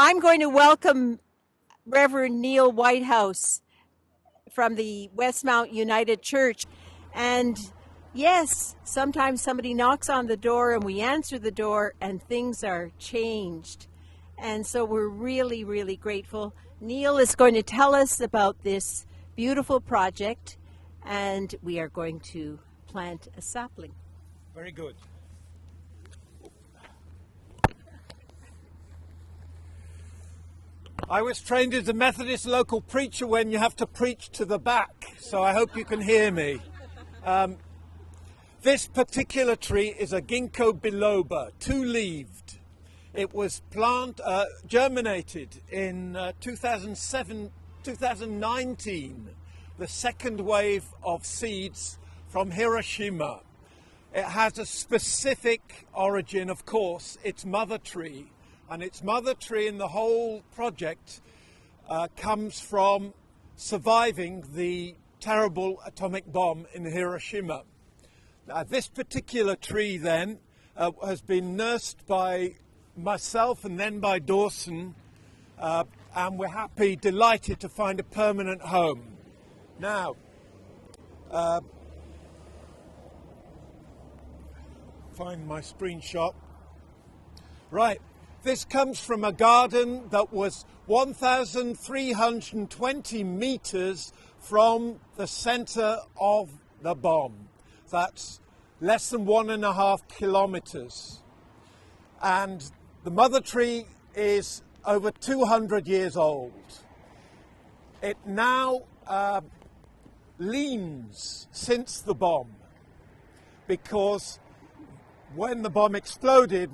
I'm going to welcome Reverend Neil Whitehouse from the Westmount United Church. And yes, sometimes somebody knocks on the door and we answer the door and things are changed. And so we're really, really grateful. Neil is going to tell us about this beautiful project, and we are going to plant a sapling. Very good. I was trained as a Methodist local preacher when you have to preach to the back, so I hope you can hear me. This particular tree is a Ginko biloba, two-leaved. It was germinated in 2019, the second wave of seeds from Hiroshima. It has a specific origin, of course, its mother tree. And its mother tree in the whole project comes from surviving the terrible atomic bomb in Hiroshima. Now, this particular tree then has been nursed by myself and then by Dawson, and we're delighted to find a permanent home. Now, find my screenshot. Right. This comes from a garden that was 1,320 meters from the center of the bomb. That's less than 1.5 kilometers. And the mother tree is over 200 years old. It now leans since the bomb, because when the bomb exploded,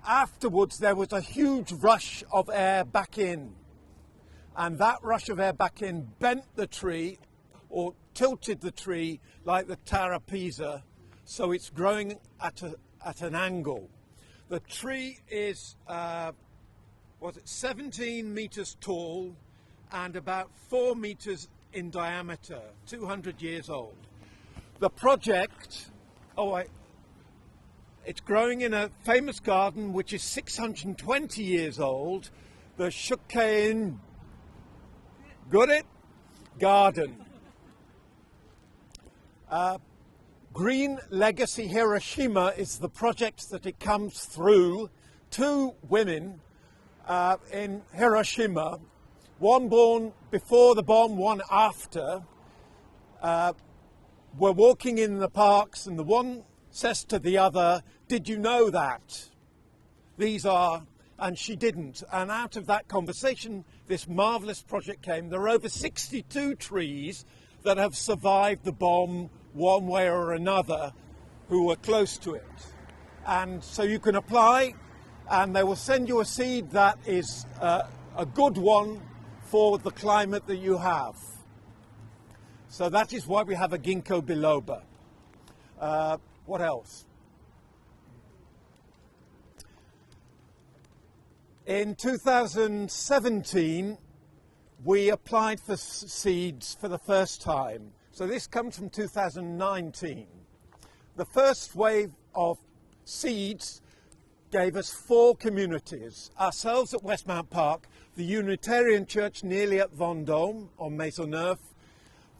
afterwards, there was a huge rush of air back in, and that rush of air back in bent the tree or tilted the tree like the Tower Pisa, so it's growing at an angle. The tree is 17 meters tall and about 4 meters in diameter, 200 years old. The project, it's growing in a famous garden which is 620 years old, the Shukein Garden. Green Legacy Hiroshima is the project that it comes through. Two women in Hiroshima, one born before the bomb, one after, were walking in the parks, and the one says to the other, "Did you know that? These are," and she didn't. And out of that conversation, this marvelous project came. There are over 62 trees that have survived the bomb one way or another who were close to it. And so you can apply, and they will send you a seed that is a good one for the climate that you have. So that is why we have a Ginko biloba. What else? In 2017, we applied for seeds for the first time. So this comes from 2019. The first wave of seeds gave us 4 communities. Ourselves at Westmount Park, the Unitarian Church nearly at Vendôme on Maisonneuve,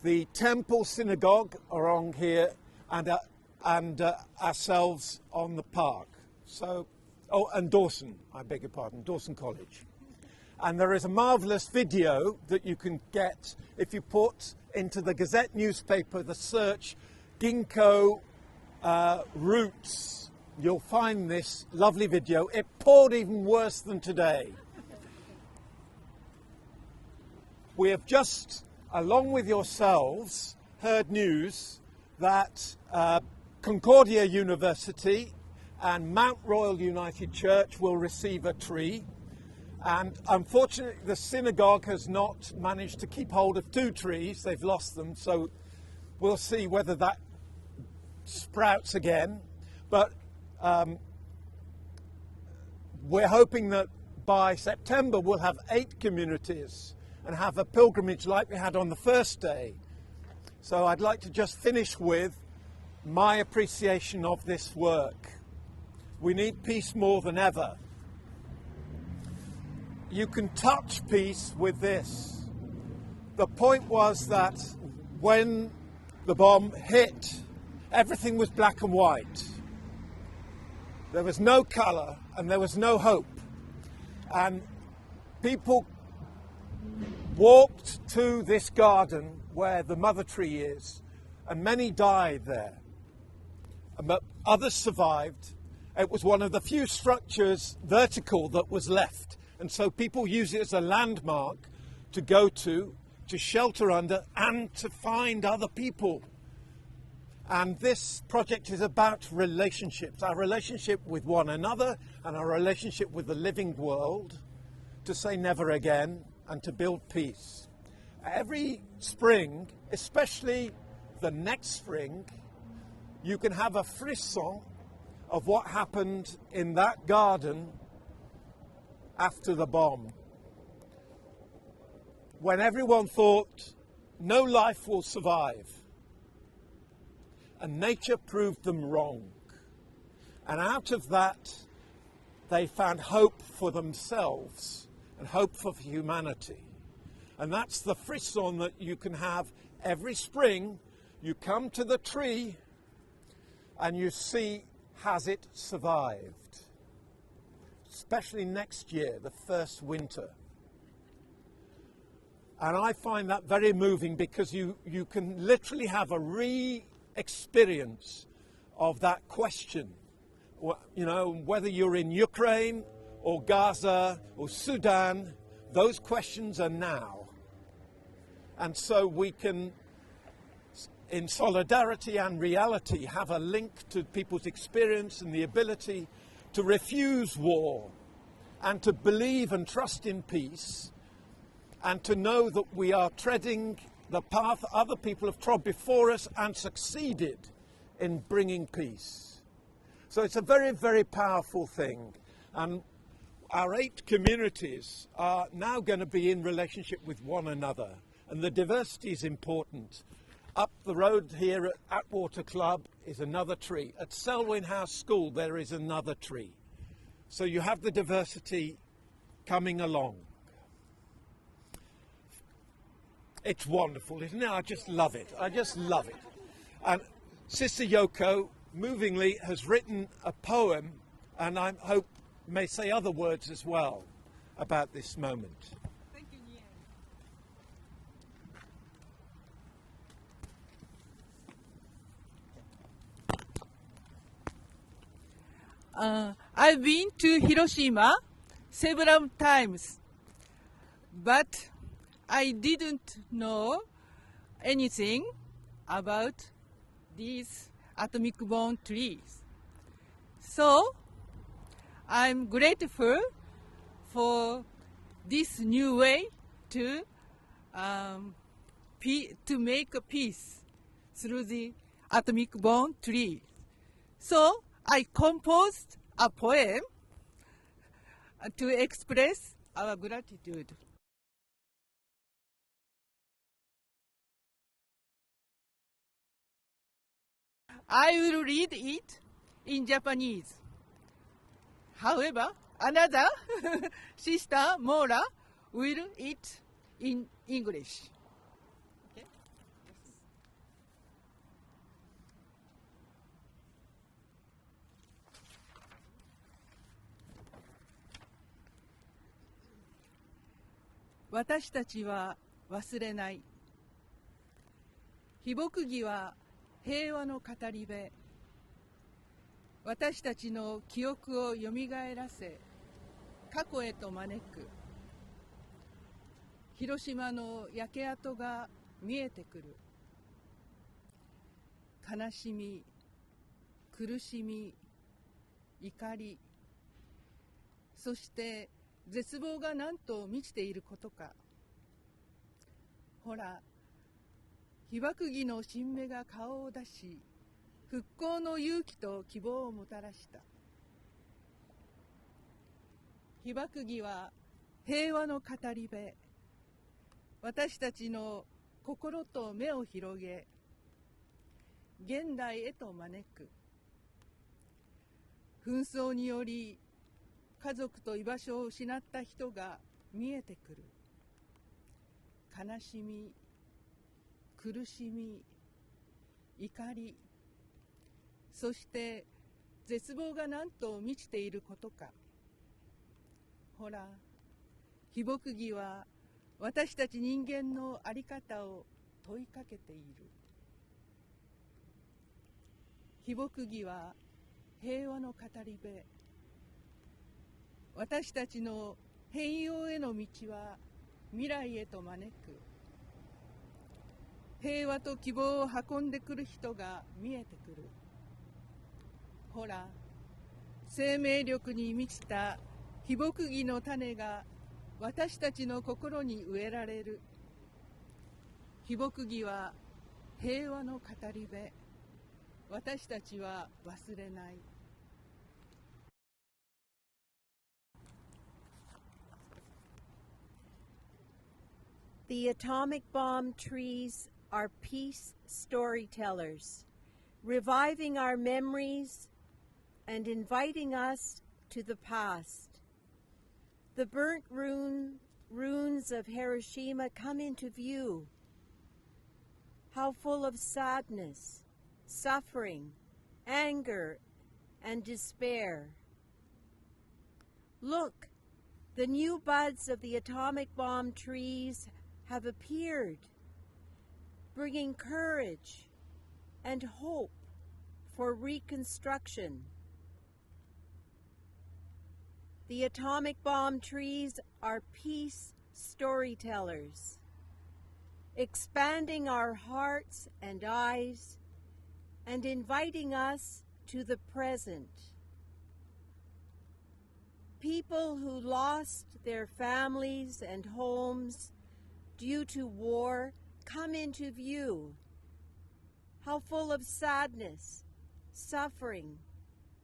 the Temple Synagogue along here, and ourselves on the park. So, and Dawson, I beg your pardon, Dawson College. And there is a marvellous video that you can get if you put into the Gazette newspaper the search Ginko roots. You'll find this lovely video. It poured even worse than today. We have just, along with yourselves, heard news that Concordia University and Mount Royal United Church will receive a tree, and unfortunately the synagogue has not managed to keep hold of 2 trees. They've lost them, so we'll see whether that sprouts again. But we're hoping that by September we'll have 8 communities and have a pilgrimage like we had on the first day. So I'd like to just finish with my appreciation of this work. We need peace more than ever. you can touch peace with this. The point was that when the bomb hit, everything was black and white. There was no colour and there was no hope. And people walked to this garden where the mother tree is, and many died there. But others survived. It was one of the few structures vertical that was left. And so people use it as a landmark to go to shelter under, and to find other people. And this project is about relationships, our relationship with one another and our relationship with the living world, to say never again and to build peace. Every spring, especially the next spring, you can have a frisson of what happened in that garden after the bomb. When everyone thought no life will survive, and nature proved them wrong. And out of that, they found hope for themselves and hope for humanity. And that's the frisson that you can have every spring. You come to the tree and you see, has it survived? Especially next year, the first winter. And I find that very moving, because you can literally have a re-experience of that question. You know, whether you're in Ukraine or Gaza or Sudan, those questions are now. And so we can, in solidarity and reality, have a link to people's experience and the ability to refuse war and to believe and trust in peace, and to know that we are treading the path other people have trod before us and succeeded in bringing peace. So it's a very, very powerful thing. And our 8 communities are now going to be in relationship with one another. And the diversity is important. Up the road here at Atwater Club is another tree. At Selwyn House School there is another tree. So you have the diversity coming along. It's wonderful, isn't it? I just love it. I just love it. And Sister Yoko, movingly, has written a poem, and I hope may say other words as well about this moment. Thank you, Nia. I've been to Hiroshima several times, but I didn't know anything about these atomic bomb trees. So I'm grateful for this new way to make a peace through the atomic bomb tree. So I composed a poem to express our gratitude. I will read it in Japanese. However, another sister, Mora, will read it in English. Okay? Yes. 私たちは忘れない。被爆儀は平和の語り部。私たちの記憶をよみがえらせ、過去へと招く。広島の焼け跡が見えてくる。悲しみ、苦しみ、怒り、そして絶望が何と満ちていることか。ほら、被爆儀の新芽が顔を出し、復興の勇気と希望をもたらした。被爆儀は平和の語り部。私たちの心と目を広げ、現代へと招く。紛争により家族と居場所を失った人が見えてくる。悲しみ、苦しみ、怒り、そして絶望が何と満ちていることか。ほら、被牧儀は私たち人間の在り方を問いかけている。被牧儀は平和の語り部。私たちの変容への道は未来へと招く。平和と希望を運んでくる人が見えてくる。ほら、生命力に満ちた被牧儀の種が私たちの心に植えられる。被牧儀は平和の語り部。私たちは忘れない。The atomic bomb trees are peace storytellers, reviving our memories and inviting us to the past. The burnt ruins of Hiroshima come into view. How full of sadness, suffering, anger, and despair. Look, the new buds of the atomic bomb trees have appeared, bringing courage and hope for reconstruction. The atomic bomb trees are peace storytellers, expanding our hearts and eyes and inviting us to the present. People who lost their families and homes due to war come into view. How full of sadness, suffering,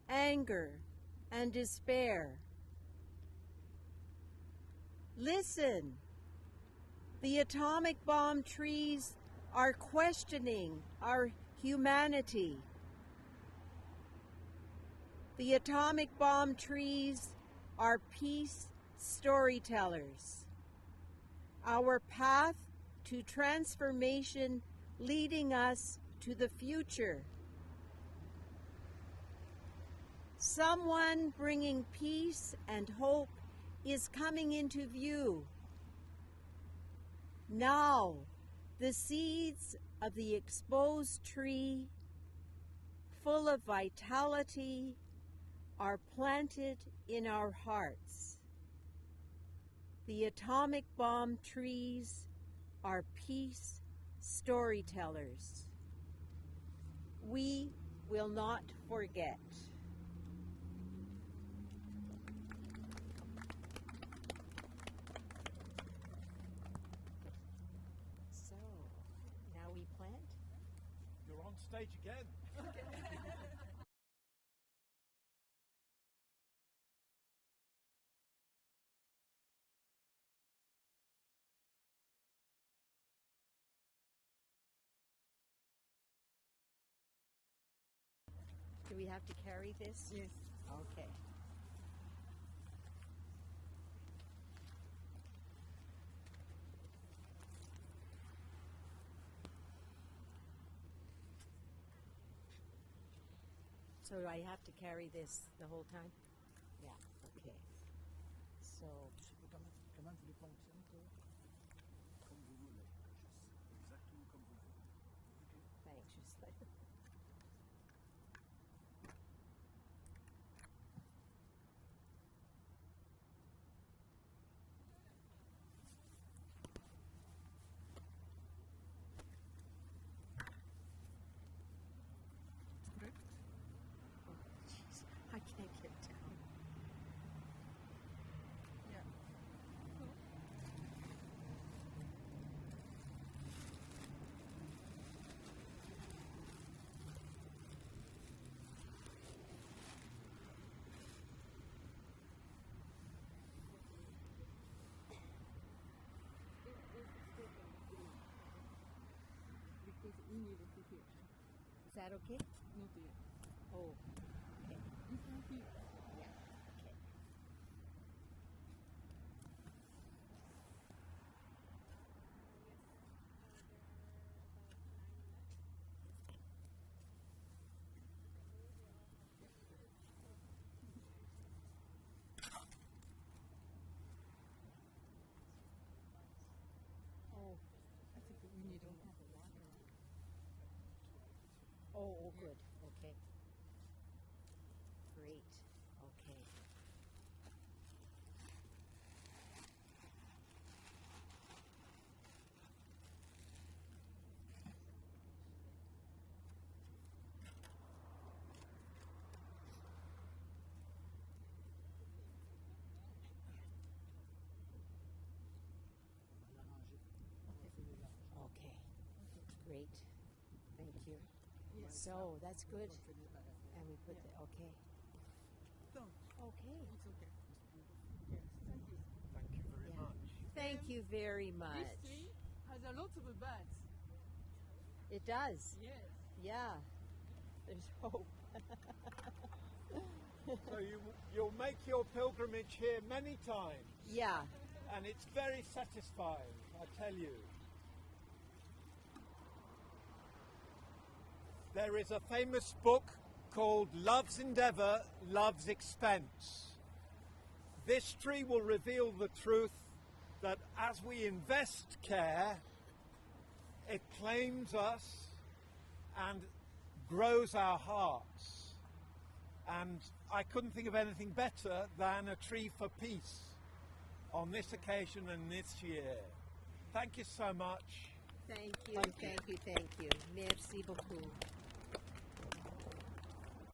anger, and despair. Listen, the atomic bomb trees are questioning our humanity. The atomic bomb trees are peace storytellers. Our path to transformation leading us to the future. Someone bringing peace and hope is coming into view. Now, the seeds of the exposed tree, full of vitality, are planted in our hearts. The atomic bomb trees are peace storytellers. We will not forget. So, now we plant? You're on stage again. Do we have to carry this? Yes. Okay. So do I have to carry this the whole time? Yeah, okay. So, Quand même, vous les plantez un peu comme vous voulez. Exactement comme vous voulez. thanks. Just like I can't get down. Yeah. Because we need it to here. Is that okay? Not yet. Oh, okay. You can hear. Yeah, okay. Oh, good. Okay. Great. Okay. Okay. Great. Thank you. Yes. So that's good. And we put the okay. So, Okay. it's okay. Yes, thank you. Thank you very Yeah. much. Thank you very much. This tree has a lot of buds. It does. Yes. Yeah. There's hope. So you'll make your pilgrimage here many times, Yeah. and it's very satisfying, I tell you. There is a famous book called Love's Endeavour, Love's Expense. This tree will reveal the truth that as we invest care, it claims us and grows our hearts. And I couldn't think of anything better than a tree for peace on this occasion and this year. Thank you so much. Thank you. Thank you. Merci beaucoup.